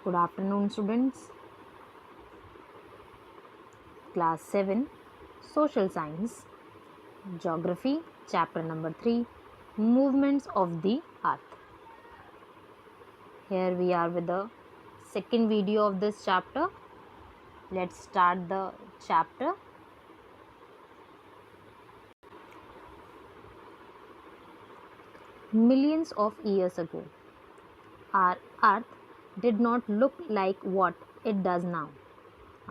Good afternoon, students. Class 7, Social Science, Geography, Chapter number 3, Movements of the Earth. Here we are with the second video of this chapter. Let's start the chapter. Millions of years ago, our Earth did not look like what it does now.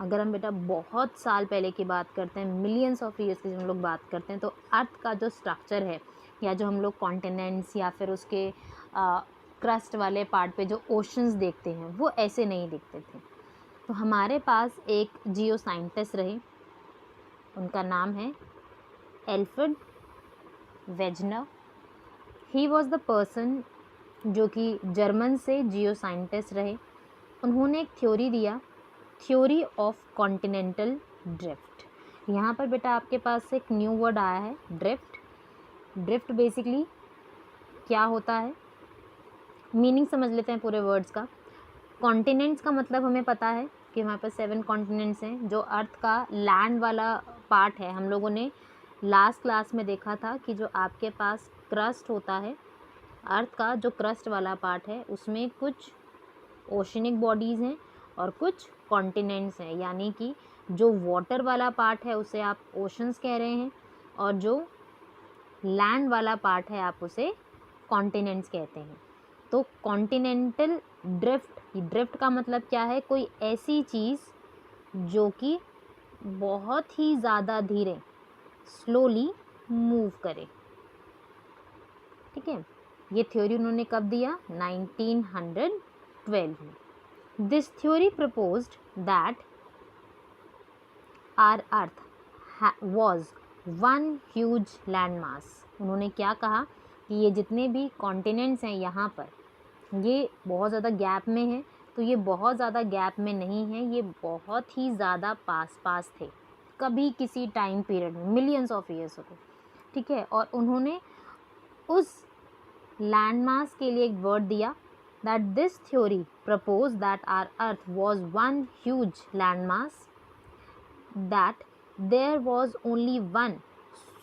अगर हम बेटा बहुत साल पहले की बात करते हैं, मिलियंस ऑफ ईयर्स की हम लोग बात करते हैं, तो अर्थ का जो स्ट्रक्चर है या जो हम लोग कॉन्टिनेंट्स या फिर उसके क्रस्ट वाले पार्ट पे जो ओशंस देखते हैं वो ऐसे नहीं दिखते थे. तो हमारे पास एक जियो साइंटिस्ट रहे, उनका नाम है Alfred Wegener. He was the person जो कि जर्मन से जियो साइंटिस्ट रहे. उन्होंने एक थ्योरी दिया, थ्योरी ऑफ कॉन्टिनेंटल ड्रिफ्ट. यहाँ पर बेटा आपके पास एक न्यू वर्ड आया है, ड्रिफ्ट. ड्रिफ्ट बेसिकली क्या होता है, मीनिंग समझ लेते हैं पूरे वर्ड्स का. कॉन्टिनेंट्स का मतलब हमें पता है कि हमारे पास 7 कॉन्टिनेंट्स हैं. जो अर्थ का लैंड वाला पार्ट है, हम लोगों ने लास्ट क्लास में देखा था कि जो आपके पास क्रस्ट होता है, अर्थ का जो क्रस्ट वाला पार्ट है, उसमें कुछ ओशनिक बॉडीज़ हैं और कुछ कॉन्टिनेंट्स हैं. यानी कि जो वाटर वाला पार्ट है उसे आप ओशंस कह रहे हैं और जो लैंड वाला पार्ट है आप उसे कॉन्टिनेंट्स कहते हैं. तो कॉन्टिनेंटल ड्रिफ्ट, ड्रिफ्ट का मतलब क्या है, कोई ऐसी चीज़ जो कि बहुत ही ज़्यादा धीरे, स्लोली मूव करे. ठीक है, ये थ्योरी उन्होंने कब दिया, 1912 में. This theory proposed that our Earth was one huge landmass. उन्होंने क्या कहा कि ये जितने भी कॉन्टिनेंट्स हैं यहाँ पर, ये बहुत ज़्यादा गैप में हैं. तो ये बहुत ज़्यादा गैप में नहीं है, ये बहुत ही ज़्यादा पास थे कभी किसी टाइम पीरियड में, मिलियंस ऑफ ईयर्स अगो. ठीक है, और उन्होंने उस लैंडमास के लिए एक वर्ड दिया, that this theory proposed that our earth was one huge landmass, that there was only one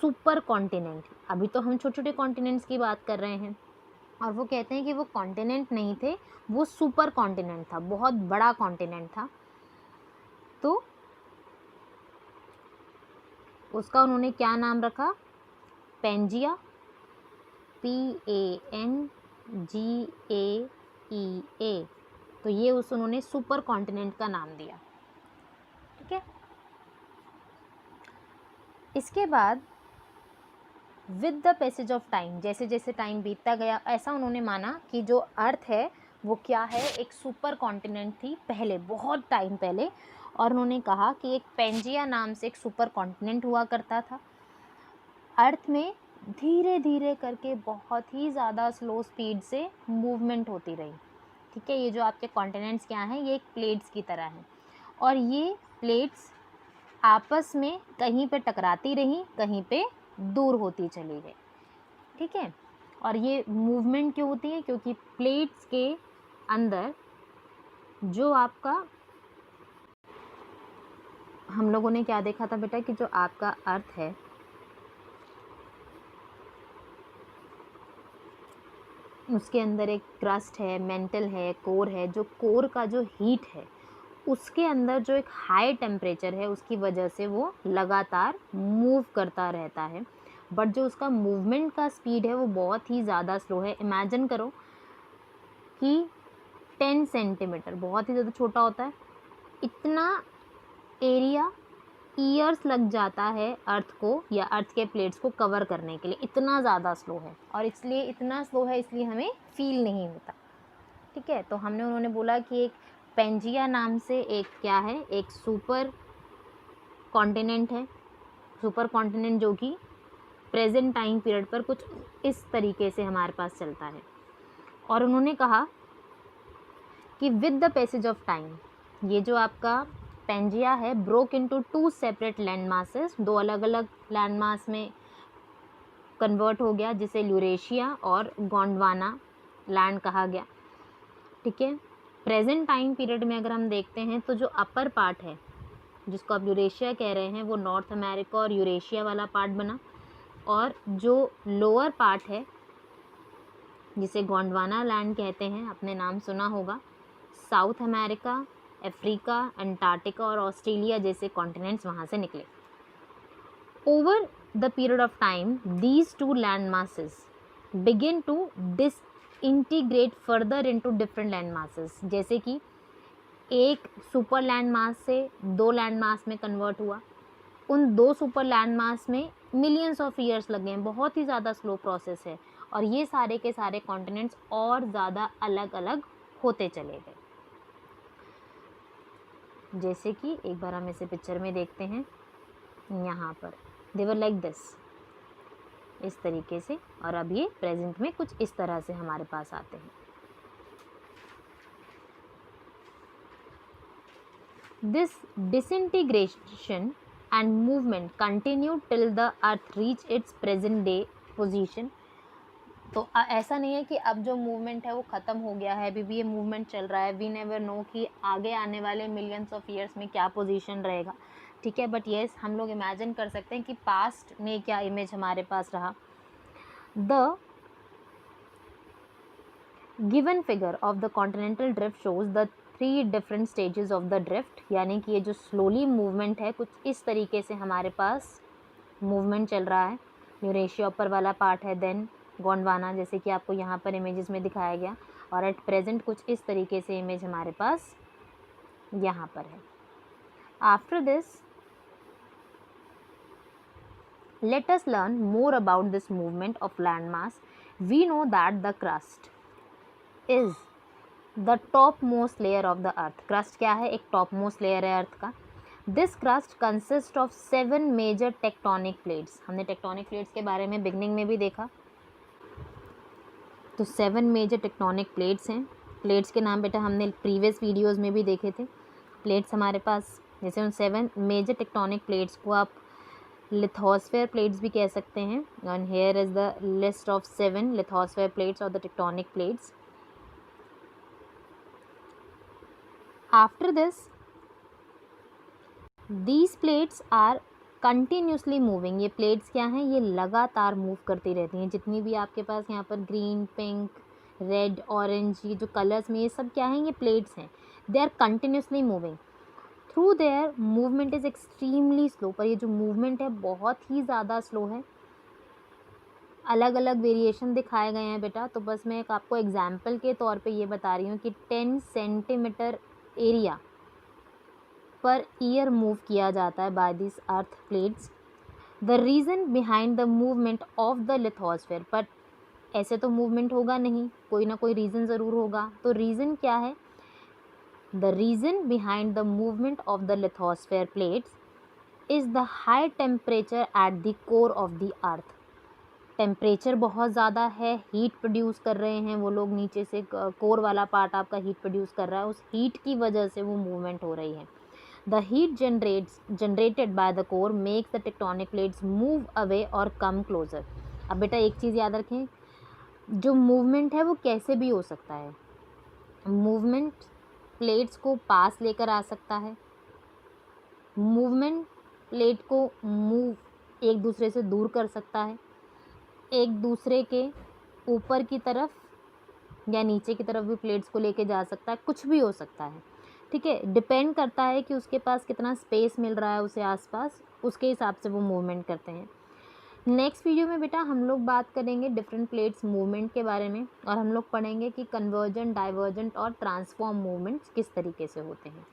super continent. अभी तो हम छोटे छोटे कॉन्टिनेंट्स की बात कर रहे हैं और वो कहते हैं कि वो कॉन्टिनेंट नहीं थे, वो सुपर कॉन्टिनेंट था, बहुत बड़ा कॉन्टिनेंट था. तो उसका उन्होंने क्या नाम रखा, पेंजिया, PANGAEA. तो ये उन्होंने सुपर कॉन्टिनेंट का नाम दिया. ठीक है, इसके बाद with the passage of time, जैसे जैसे टाइम बीतता गया, ऐसा उन्होंने माना कि जो अर्थ है वो क्या है, एक सुपर कॉन्टिनेंट थी पहले, बहुत टाइम पहले. और उन्होंने कहा कि एक पेंजिया नाम से एक सुपर कॉन्टिनेंट हुआ करता था. अर्थ में धीरे धीरे करके बहुत ही ज़्यादा स्लो स्पीड से मूवमेंट होती रही. ठीक है, ये जो आपके कॉन्टिनेंट्स क्या हैं, ये एक प्लेट्स की तरह हैं और ये प्लेट्स आपस में कहीं पे टकराती रहीं, कहीं पे दूर होती चली गई. ठीक है, और ये मूवमेंट क्यों होती है, क्योंकि प्लेट्स के अंदर जो आपका, हम लोगों ने क्या देखा था बेटा कि जो आपका अर्थ है उसके अंदर एक क्रस्ट है, मेंटल है, कोर है. जो कोर का जो हीट है उसके अंदर जो एक हाई टेम्परेचर है उसकी वजह से वो लगातार मूव करता रहता है. बट जो उसका मूवमेंट का स्पीड है वो बहुत ही ज़्यादा स्लो है. इमेजिन करो कि 10 सेंटीमीटर बहुत ही ज़्यादा छोटा होता है, इतना एरिया ईयर्स लग जाता है अर्थ को या अर्थ के प्लेट्स को कवर करने के लिए, इतना ज़्यादा स्लो है. और इसलिए इतना स्लो है इसलिए हमें फील नहीं होता. ठीक है, तो उन्होंने बोला कि एक पेंजिया नाम से एक क्या है, एक सुपर कॉन्टिनेंट है. सुपर कॉन्टिनेंट जो कि प्रेजेंट टाइम पीरियड पर कुछ इस तरीके से हमारे पास चलता है. और उन्होंने कहा कि with the passage of time, ये जो आपका पेंजिया है broke into 2 separate land masses, 2 अलग अलग लैंड मास में कन्वर्ट हो गया, जिसे यूरेशिया और गोंडवाना लैंड कहा गया. ठीक है, प्रेजेंट टाइम पीरियड में अगर हम देखते हैं तो जो अपर पार्ट है जिसको आप यूरेशिया कह रहे हैं वो नॉर्थ अमेरिका और यूरेशिया वाला पार्ट बना, और जो लोअर पार्ट है जिसे गोंडवाना लैंड कहते हैं, आपने नाम सुना होगा, साउथ अमेरिका, अफ्रीका, अंटार्कटिका और ऑस्ट्रेलिया जैसे कॉन्टिनेंट्स वहाँ से निकले। Over the period of time these two land masses begin to disintegrate further into different land masses. जैसे कि एक सुपर लैंड मास से दो लैंड मास में कन्वर्ट हुआ, उन दो सुपर लैंड मास में मिलियंस ऑफ ईयर्स लगे हैं, बहुत ही ज़्यादा स्लो प्रोसेस है, और ये सारे के सारे कॉन्टिनेंट्स और ज़्यादा अलग अलग होते चले गए। जैसे कि एक बार हम इसे पिक्चर में देखते हैं, यहाँ पर दे वर लाइक दिस, इस तरीके से, और अब ये प्रेजेंट में कुछ इस तरह से हमारे पास आते हैं। This disintegration and movement continued till the earth reached its present day position। तो ऐसा नहीं है कि अब जो मूवमेंट है वो ख़त्म हो गया है, अभी भी ये मूवमेंट चल रहा है। वी नेवर नो कि आगे आने वाले मिलियंस ऑफ ईयर्स में क्या पोजीशन रहेगा, ठीक है, बट येस हम लोग इमेजिन कर सकते हैं कि पास्ट में क्या इमेज हमारे पास रहा। The given figure of the continental drift shows the 3 different stages of the drift, यानी कि ये जो स्लोली मूवमेंट है कुछ इस तरीके से हमारे पास मूवमेंट चल रहा है। यूरेशिया ऊपर वाला पार्ट है, देन गोंडवाना, जैसे कि आपको यहाँ पर इमेजेस में दिखाया गया, और एट प्रेजेंट कुछ इस तरीके से इमेज हमारे पास यहाँ पर है। After this let us learn more about this movement of land mass. We know that the crust is the top most layer of the earth. Crust क्या है? एक टॉप मोस्ट लेयर है अर्थ का। This crust consist of 7 major tectonic plates. हमने tectonic plates के बारे में beginning में भी देखा, तो 7 मेजर टेक्टोनिक प्लेट्स हैं। प्लेट्स के नाम बेटा हमने प्रीवियस वीडियोस में भी देखे थे। प्लेट्स हमारे पास, जैसे उन 7 मेजर टेक्टोनिक प्लेट्स को आप लिथोस्फेयर प्लेट्स भी कह सकते हैं, and here is the list of 7 lithosphere plates और the tectonic plates. After this, these plates are continuously moving। ये प्लेट्स क्या हैं? ये लगातार मूव करती रहती हैं। जितनी भी आपके पास यहाँ पर ग्रीन, पिंक, रेड, ऑरेंज, ये जो कलर्स में, ये सब क्या हैं? ये प्लेट्स हैं। They are continuously moving through their movement is extremely slow. पर ये जो मूवमेंट है बहुत ही ज़्यादा स्लो है। अलग अलग वेरिएशन दिखाए गए हैं बेटा, तो बस मैं एक आपको एग्जाम्पल के तौर पे ये बता रही हूँ कि 10 centimetre area per year move किया जाता है by this earth plates. The reason behind the movement of the lithosphere, but ऐसे तो मूवमेंट होगा नहीं, कोई ना कोई रीज़न ज़रूर होगा। तो रीज़न क्या है? The reason behind the movement of the lithosphere plates is the high temperature at the core of the earth. Temperature बहुत ज़्यादा है, हीट प्रोड्यूस कर रहे हैं वो लोग, नीचे से कोर वाला पार्ट आपका हीट प्रोड्यूस कर रहा है, उस हीट की वजह से वो मूवमेंट हो रही है। The heat generated by the core makes the tectonic plates move away और कम क्लोजर। अब बेटा एक चीज़ याद रखें, जो मूवमेंट है वो कैसे भी हो सकता है। मूवमेंट प्लेट्स को पास लेकर आ सकता है, मूवमेंट प्लेट को मूव एक दूसरे से दूर कर सकता है, एक दूसरे के ऊपर की तरफ या नीचे की तरफ भी प्लेट्स को लेके जा सकता है, कुछ भी हो सकता है, ठीक है। डिपेंड करता है कि उसके पास कितना स्पेस मिल रहा है उसे आसपास, उसके हिसाब से वो मूवमेंट करते हैं। नेक्स्ट वीडियो में बेटा हम लोग बात करेंगे डिफरेंट प्लेट्स मूवमेंट के बारे में, और हम लोग पढ़ेंगे कि कन्वर्जेंट, डाइवर्जेंट और ट्रांसफॉर्म मूवमेंट्स किस तरीके से होते हैं।